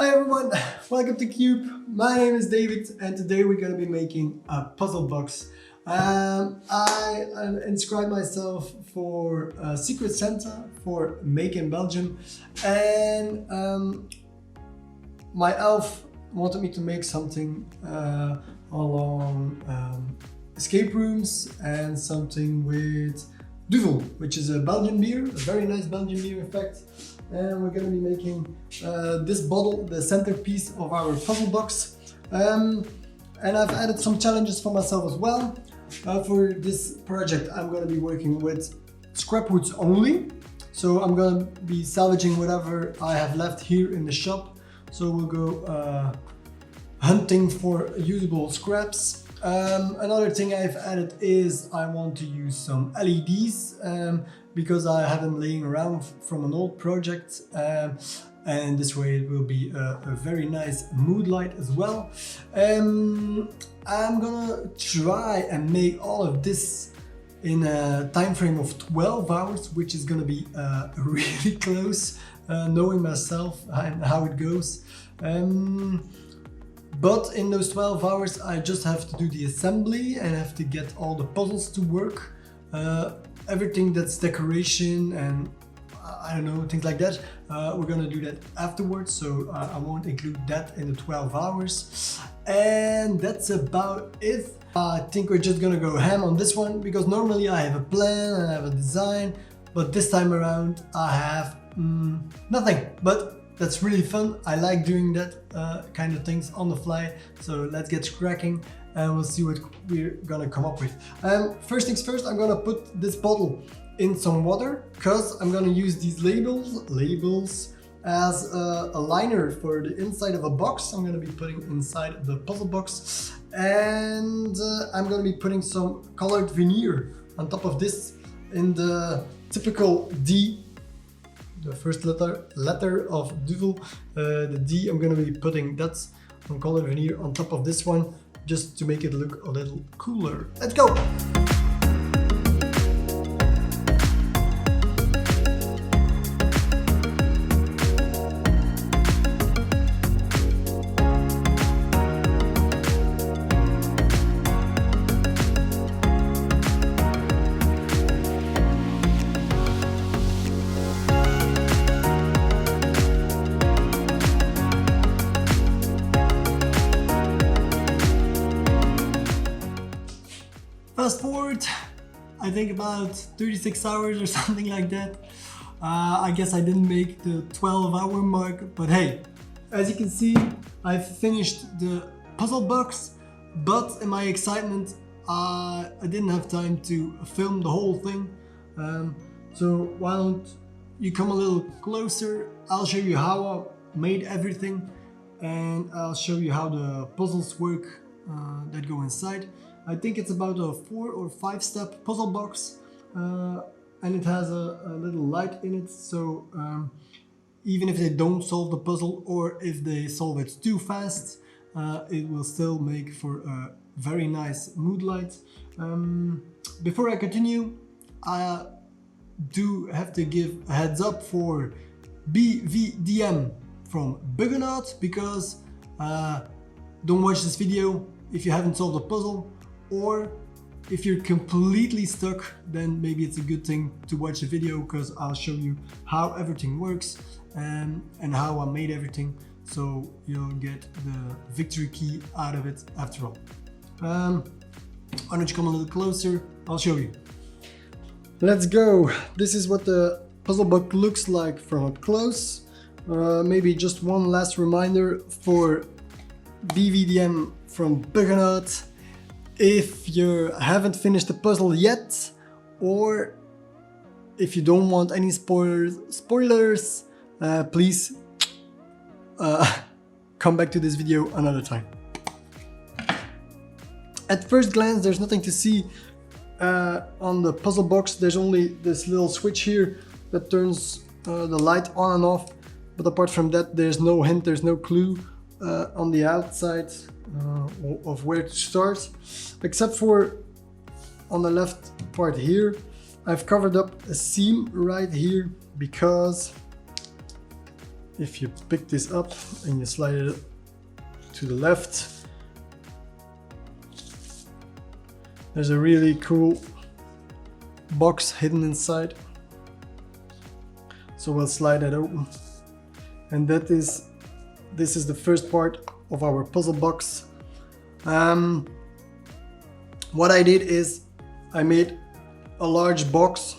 Hi everyone, welcome to Qube. My name is David and today we're going to be making a puzzle box. I inscribed myself for Secret Santa for Make in Belgium, and my elf wanted me to make something along escape rooms and something with Duvel, which is a Belgian beer, a very nice Belgian beer in fact. And we're going to be making this bottle the centerpiece of our puzzle box. And I've added some challenges for myself as well. For this project I'm going to be working with scrap woods only. So I'm going to be salvaging whatever I have left here in the shop. So we'll go hunting for usable scraps. Another thing I've added is I want to use some LEDs because I have them laying around from an old project, and this way it will be a very nice mood light as well. I'm gonna try and make all of this in a time frame of 12 hours, which is gonna be really close, knowing myself and how it goes. But in those 12 hours I just have to do the assembly and have to get all the puzzles to work. Everything that's decoration and I don't know, things like that, we're gonna do that afterwards, so I won't include that in the 12 hours. And that's about it. I think we're just gonna go ham on this one because normally I have a plan and I have a design, but this time around I have nothing. But that's really fun. I like doing that kind of things on the fly. So let's get cracking and we'll see what we're gonna come up with. First things first, I'm gonna put this bottle in some water because I'm gonna use these labels as a liner for the inside of a box. I'm gonna be putting inside the puzzle box, and I'm gonna be putting some colored veneer on top of this in the typical D. The first letter of Duvel, the D, I'm going to be putting that on colored veneer on top of this one just to make it look a little cooler. Let's go! Fast forward, I think about 36 hours or something like that. I guess I didn't make the 12-hour mark, but hey, as you can see, I finished the puzzle box, but in my excitement, I didn't have time to film the whole thing. So why don't you come a little closer? I'll show you how I made everything, and I'll show you how the puzzles work that go inside. I think it's about a 4 or 5 step puzzle box, and it has a little light in it, so even if they don't solve the puzzle or if they solve it too fast, it will still make for a very nice mood light. Before I continue, I do have to give a heads up for BVDM from Buggernaut, because don't watch this video if you haven't solved the puzzle, or if you're completely stuck, then maybe it's a good thing to watch the video, because I'll show you how everything works and how I made everything, so you'll get the victory key out of it after all. Why don't you come a little closer, I'll show you. Let's go. This is what the puzzle box looks like from up close. Maybe just one last reminder for BVDM from Buggernaut. If you haven't finished the puzzle yet, or if you don't want any spoilers, please come back to this video another time. At first glance, there's nothing to see on the puzzle box. There's only this little switch here that turns the light on and off, but apart from that, there's no hint, there's no clue on the outside of where to start, except for on the left part here. I've covered up a seam right here because if you pick this up and you slide it to the left, there's a really cool box hidden inside. So we'll slide that open, and this is the first part of our puzzle box. What I did is I made a large box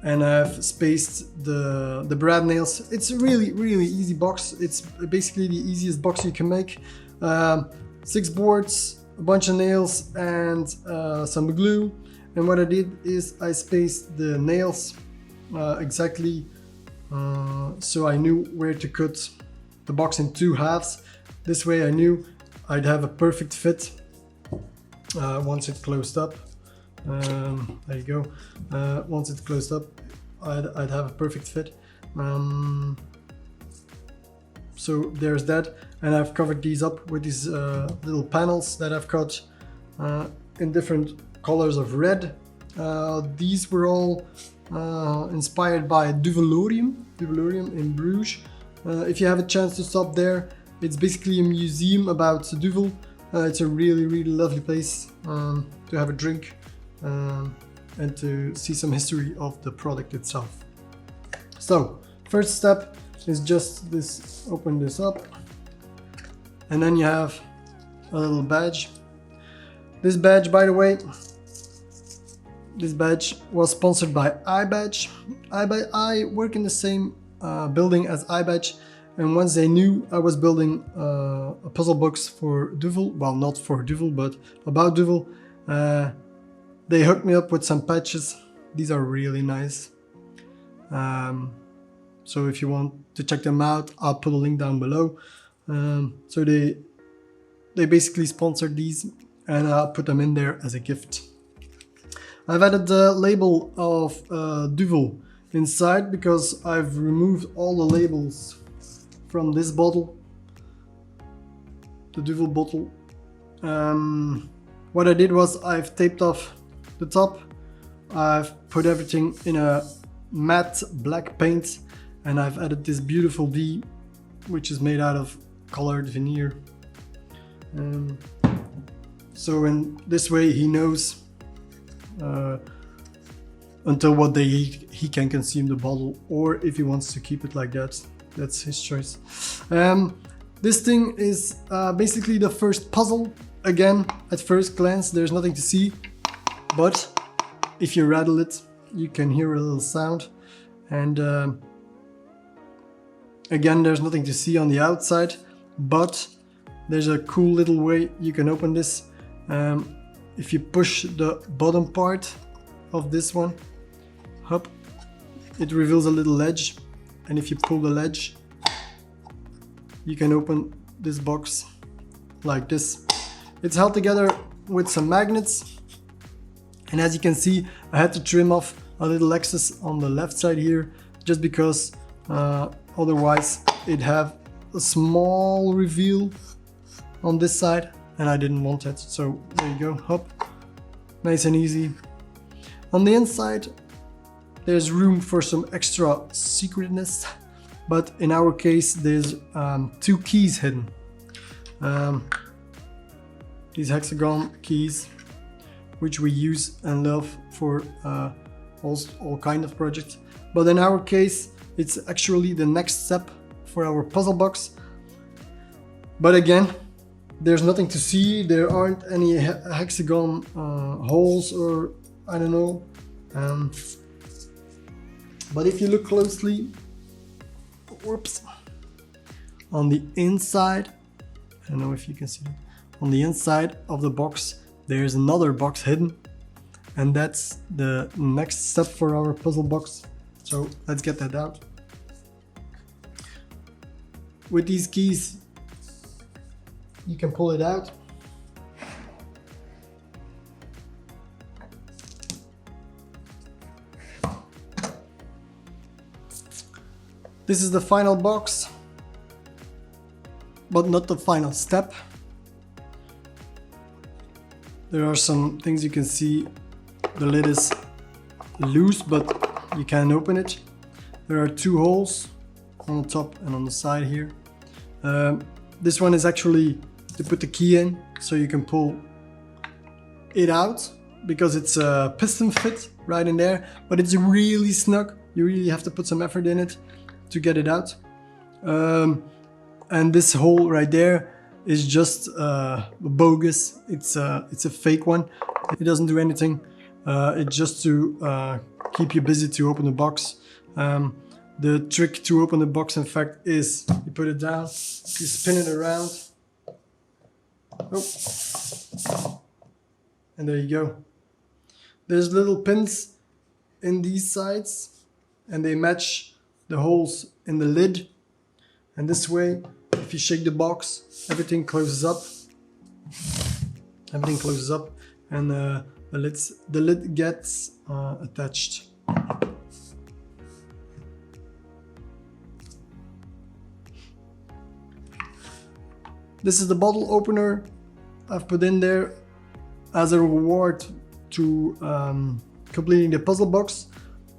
and I've spaced the brad nails. It's a really easy box. It's basically the easiest box you can make. 6 boards, a bunch of nails, and some glue. And what I did is I spaced the nails exactly so I knew where to cut the box in 2 halves. This way I knew I'd have a perfect fit once it closed up. There you go. Once it's closed up, I'd have a perfect fit. So there's that, and I've covered these up with these little panels that I've cut in different colors of red. These were all inspired by Duvelorium in Bruges. If you have a chance to stop there, it's basically a museum about Duvel. It's a really lovely place to have a drink and to see some history of the product itself. So first step is just this, open this up, and then you have a little badge. This badge, by the way, this badge was sponsored by iBadge. I work in the same building as iBadge, and once they knew I was building a puzzle box for Duvel, well, not for Duvel, but about Duvel, they hooked me up with some patches. These are really nice. So if you want to check them out, I'll put a link down below. So they basically sponsored these, and I'll put them in there as a gift. I've added the label of Duvel inside because I've removed all the labels from this bottle, the Duvel bottle. What I did was I've taped off the top, I've put everything in a matte black paint, and I've added this beautiful D, which is made out of colored veneer. So in this way he knows until what day he can consume the bottle, or if he wants to keep it like that, that's his choice. This thing is basically the first puzzle. Again, at first glance there's nothing to see, but if you rattle it you can hear a little sound, and again, there's nothing to see on the outside, but there's a cool little way you can open this. If you push the bottom part of this one up, it reveals a little ledge, and if you pull the ledge, you can open this box like this. It's held together with some magnets, and as you can see, I had to trim off a little excess on the left side here, just because otherwise it'd have a small reveal on this side, and I didn't want that. So there you go, hop, nice and easy. On the inside there's room for some extra secretness, but in our case there's 2 keys hidden. These hexagon keys, which we use and love for all kind of projects, but in our case it's actually the next step for our puzzle box. But again, there's nothing to see, there aren't any hexagon holes, or I don't know, but if you look closely, whoops, on the inside, I don't know if you can see it, on the inside of the box there's another box hidden, and that's the next step for our puzzle box. So let's get that out. With these keys you can pull it out. This is the final box, but not the final step. There are some things you can see. The lid is loose, but you can open it. There are 2 holes on the top and on the side here. This one is actually to put the key in, so you can pull it out because it's a piston fit right in there, but it's really snug. You really have to put some effort in it to get it out. And this hole right there is just bogus. It's a fake one. It doesn't do anything. It's just to keep you busy to open the box. The trick to open the box, in fact, is you put it down, you spin it around. Oh. And there you go. There's little pins in these sides and they match the holes in the lid. And this way, if you shake the box, everything closes up. Everything closes up and the lid gets attached. This is the bottle opener I've put in there as a reward to completing the puzzle box,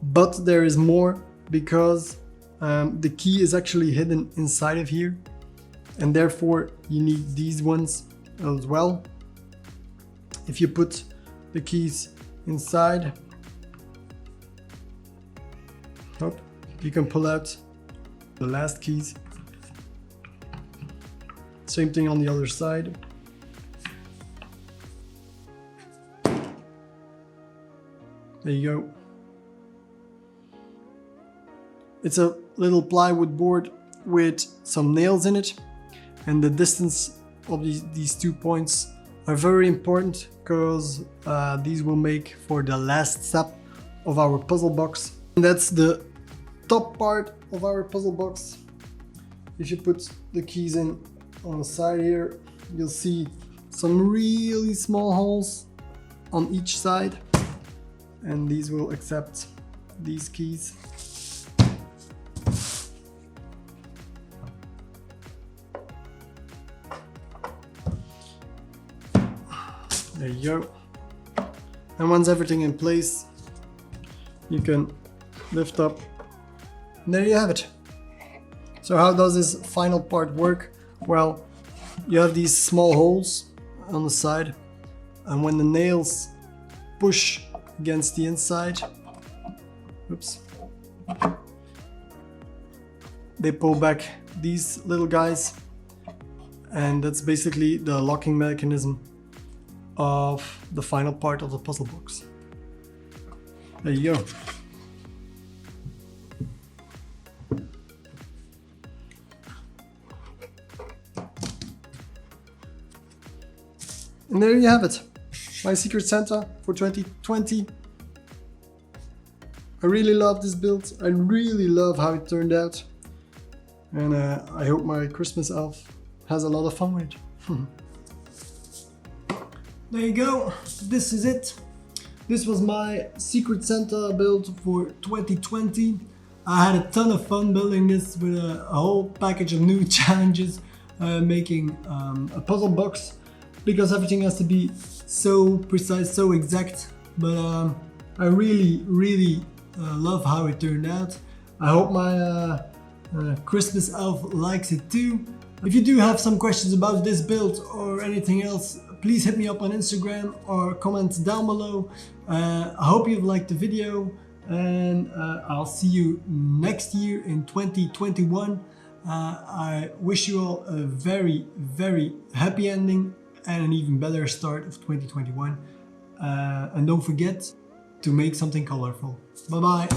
but there is more because the key is actually hidden inside of here, and therefore you need these ones as well. If you put the keys inside, you can pull out the last keys. Same thing on the other side. There you go. It's a little plywood board with some nails in it, and the distance of these 2 points are very important because these will make for the last step of our puzzle box. And that's the top part of our puzzle box. If you put the keys in on the side here, you'll see some really small holes on each side, and these will accept these keys. There you go. And once everything in place, you can lift up, and there you have it. So how does this final part work? Well, you have these small holes on the side, and when the nails push against the inside, oops, they pull back these little guys, and that's basically the locking mechanism of the final part of the puzzle box. There you go. And there you have it, my Secret Santa for 2020. I really love this build. I really love how it turned out. And I hope my Christmas elf has a lot of fun with it. There you go, this is it. This was my Secret Santa build for 2020. I had a ton of fun building this with a whole package of new challenges, making a puzzle box, because everything has to be so precise, so exact. But I really love how it turned out. I hope my Christmas elf likes it too. If you do have some questions about this build or anything else, please hit me up on Instagram or comment down below. I hope you've liked the video, and I'll see you next year in 2021. I wish you all a very happy ending and an even better start of 2021. And don't forget to make something colorful. Bye bye.